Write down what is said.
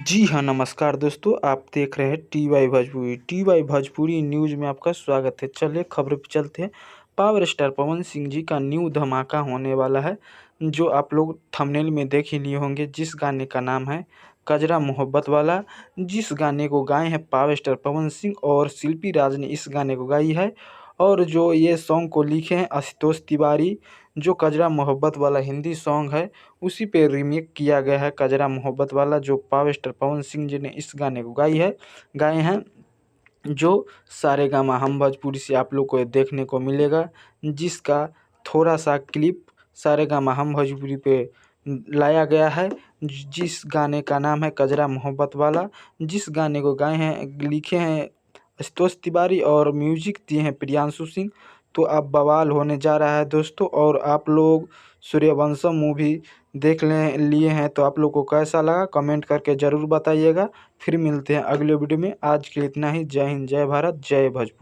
जी हाँ, नमस्कार दोस्तों, आप देख रहे हैं टी वाई भोजपुरी न्यूज़ में आपका स्वागत है। चलिए खबर पे चलते हैं। पावर स्टार पवन सिंह जी का न्यू धमाका होने वाला है, जो आप लोग थंबनेल में देख ही लिए होंगे, जिस गाने का नाम है कजरा मोहब्बत वाला। जिस गाने को गाए हैं पावर स्टार पवन सिंह और शिल्पी राज ने इस गाने को गाई है। और जो ये सॉन्ग को लिखे हैं आशुतोष तिवारी। जो कजरा मोहब्बत वाला हिंदी सॉन्ग है, उसी पे रीमेक किया गया है कजरा मोहब्बत वाला, जो पावर स्टार पवन सिंह जी ने इस गाने को गाए हैं। जो सारेगामा हम भोजपुरी से आप लोग को देखने को मिलेगा, जिसका थोड़ा सा क्लिप सारेगामा हम भोजपुरी पे लाया गया है। जिस गाने का नाम है कजरा मोहब्बत वाला। जिस गाने को गाए हैं, लिखे हैं आशुतोष तिवारी और म्यूजिक दिए हैं प्रियांशु सिंह। तो अब बवाल होने जा रहा है दोस्तों। और आप लोग सूर्यवंशम मूवी देख लें लिए हैं, तो आप लोग को कैसा लगा कमेंट करके ज़रूर बताइएगा। फिर मिलते हैं अगले वीडियो में। आज के लिए इतना ही। जय हिंद, जय भारत, जय भोजपुरी।